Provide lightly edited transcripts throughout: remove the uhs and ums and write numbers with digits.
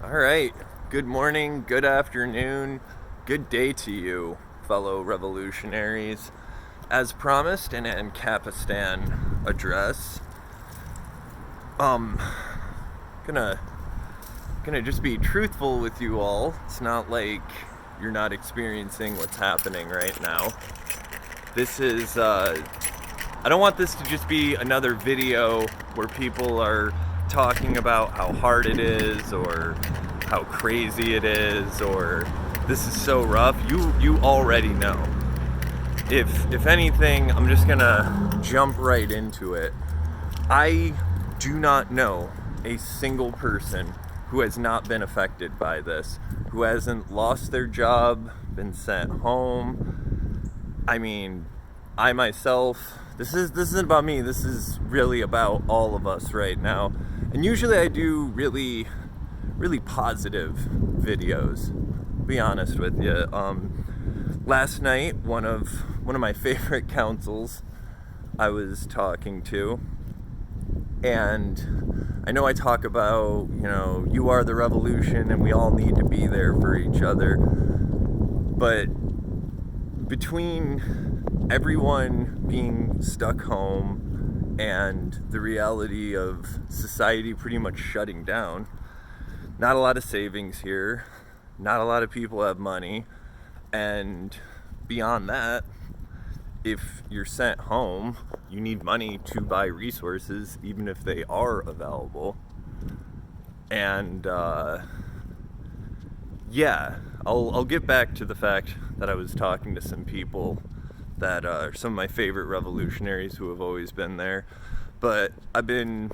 All right. Good morning, good afternoon, good day to you, fellow revolutionaries. As promised in an Ancapistan address, um, gonna gonna just be truthful with you all. It's not like you're not experiencing what's happening right now. This is I don't want this to just be another video where people are talking about how hard it is or how crazy it is or this is so rough. You already know. If anything, I'm just gonna jump right into it. I do not know a single person who has not been affected by this, who hasn't lost their job, been sent home. I mean, I myself, this isn't about me, this is really about all of us right now. And usually I do really positive videos, be honest with you. Last night, one of my favorite councils I was talking to, and I know I talk about, you are the revolution and we all need to be there for each other, but between everyone being stuck home and the reality of society pretty much shutting down, not a lot of savings here, not a lot of people have money, and beyond that, if you're sent home, you need money to buy resources, even if they are available. And I'll get back to the fact that I was talking to some people that are some of my favorite revolutionaries who have always been there. But I've been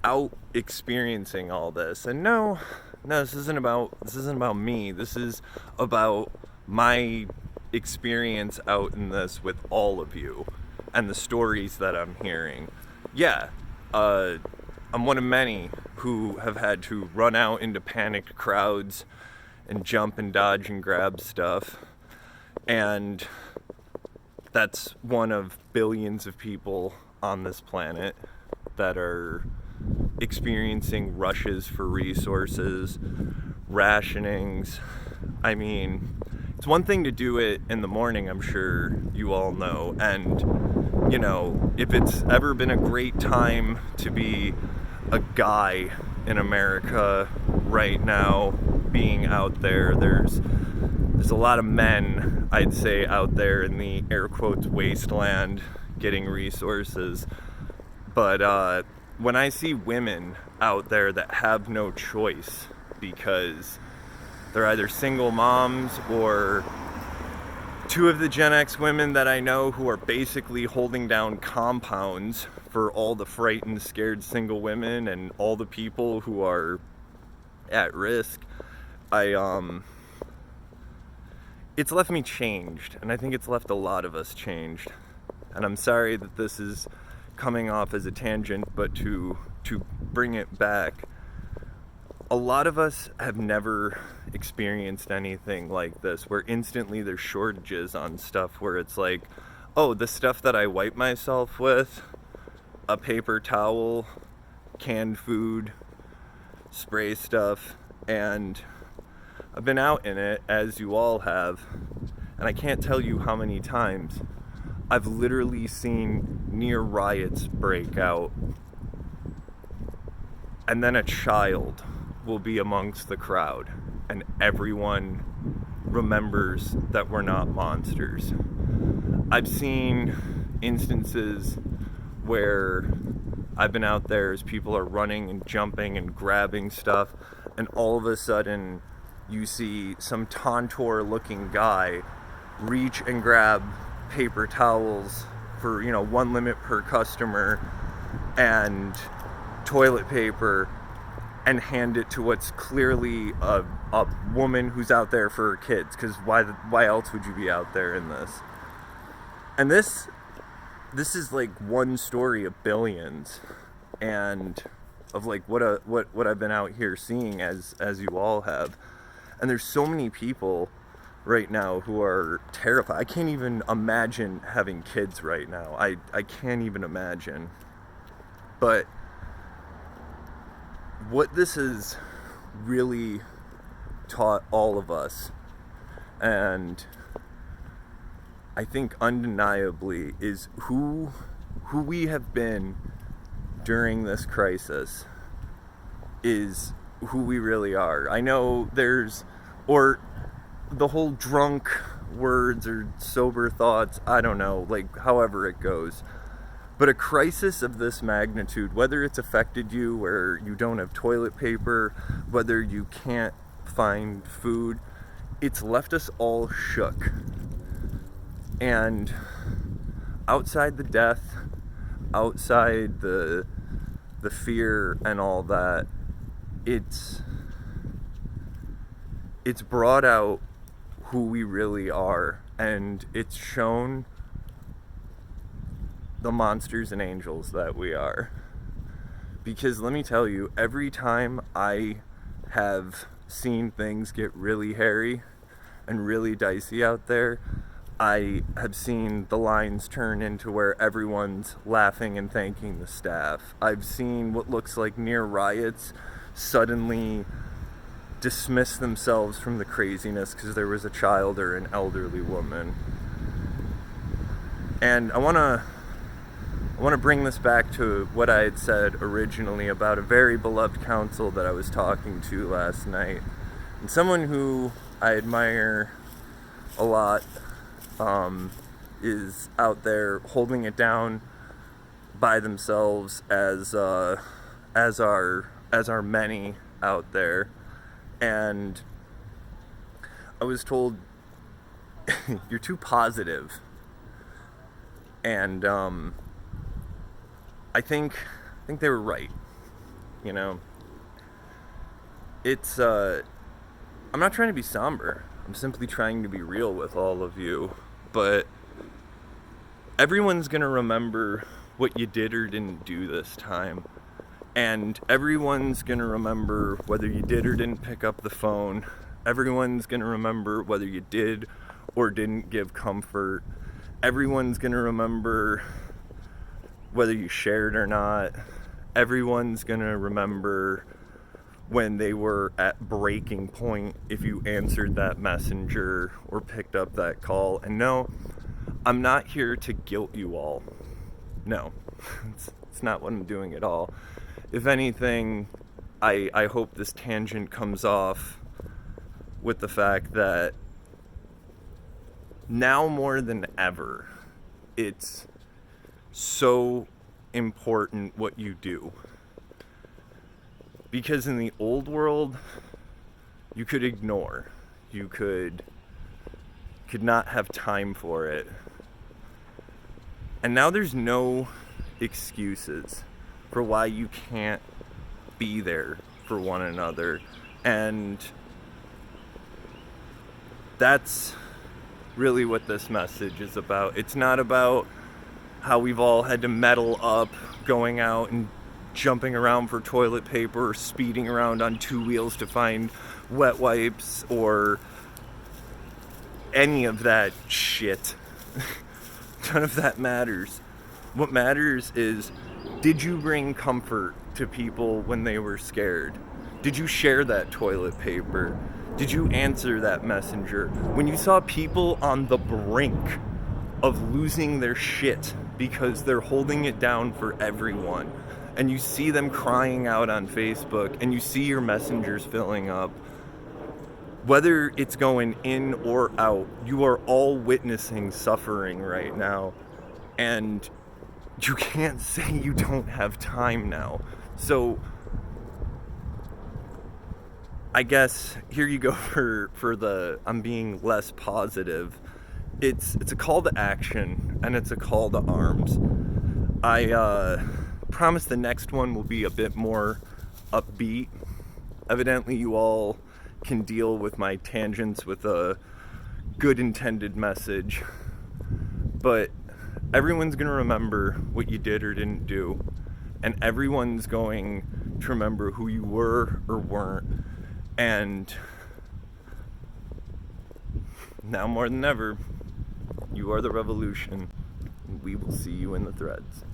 out experiencing all this, and no, this isn't about me. This is about my experience out in this with all of you and the stories that I'm hearing. I'm one of many who have had to run out into panicked crowds and jump and dodge and grab stuff, and that's one of billions of people on this planet that are experiencing rushes for resources, rationings. I mean, it's one thing to do it in the morning, I'm sure you all know, and if it's ever been a great time to be a guy in America right now, being out there, there's a lot of men, I'd say, out there in the air quotes wasteland getting resources. But when I see women out there that have no choice because they're either single moms or two of the Gen X women that I know who are basically holding down compounds for all the frightened, scared single women and all the people who are at risk, it's left me changed, and I think it's left a lot of us changed. And I'm sorry that this is coming off as a tangent, but to bring it back, a lot of us have never experienced anything like this, where instantly there's shortages on stuff, where it's like, oh, the stuff that I wipe myself with, a paper towel, canned food, spray stuff, and I've been out in it, as you all have, and I can't tell you how many times I've literally seen near riots break out, and then a child will be amongst the crowd, and everyone remembers that we're not monsters. I've seen instances where I've been out there as people are running and jumping and grabbing stuff, and all of a sudden you see some Tontor looking guy reach and grab paper towels for one limit per customer and toilet paper and hand it to what's clearly a woman who's out there for her kids, because why else would you be out there in this? And this is like one story of billions, and of like what I've been out here seeing, as you all have. And there's so many people right now who are terrified. I can't even imagine having kids right now. I can't even imagine. But what this has really taught all of us, and I think undeniably, is who we have been during this crisis is who we really are. I know or the whole drunk words or sober thoughts, I don't know, like however it goes. But a crisis of this magnitude, whether it's affected you where you don't have toilet paper, whether you can't find food, it's left us all shook. And outside the death, outside the fear and all that, it's brought out who we really are, and it's shown the monsters and angels that we are. Because let me tell you, every time I have seen things get really hairy and really dicey out there, I have seen the lines turn into where everyone's laughing and thanking the staff. I've seen what looks like near riots suddenly dismiss themselves from the craziness because there was a child or an elderly woman. And I want to bring this back to what I had said originally about a very beloved counsel that I was talking to last night. And someone who I admire a lot is out there holding it down by themselves as are many out there. And I was told, you're too positive. And I think they were right. You know, it's I'm not trying to be somber. I'm simply trying to be real with all of you. But everyone's gonna remember what you did or didn't do this time. And everyone's gonna remember whether you did or didn't pick up the phone. Everyone's gonna remember whether you did or didn't give comfort. Everyone's gonna remember whether you shared or not. Everyone's gonna remember when they were at breaking point if you answered that messenger or picked up that call. And no, I'm not here to guilt you all. No, it's not what I'm doing at all. If anything, I hope this tangent comes off with the fact that now more than ever, it's so important what you do. Because in the old world, you could ignore. You could not have time for it. And now there's no excuses for why you can't be there for one another. And that's really what this message is about. It's not about how we've all had to metal up, going out and jumping around for toilet paper, or speeding around on two wheels to find wet wipes, or any of that shit. None of that matters. What matters is, did you bring comfort to people when they were scared? Did you share that toilet paper? Did you answer that messenger? When you saw people on the brink of losing their shit because they're holding it down for everyone, and you see them crying out on Facebook, and you see your messengers filling up, whether it's going in or out, you are all witnessing suffering right now. And you can't say you don't have time now. So I guess here you go for the I'm being less positive. It's a call to action, and it's a call to arms. I promise the next one will be a bit more upbeat. Evidently you all can deal with my tangents with a good intended message, but everyone's going to remember what you did or didn't do, and everyone's going to remember who you were or weren't. And now more than ever, you are the revolution. We will see you in the threads.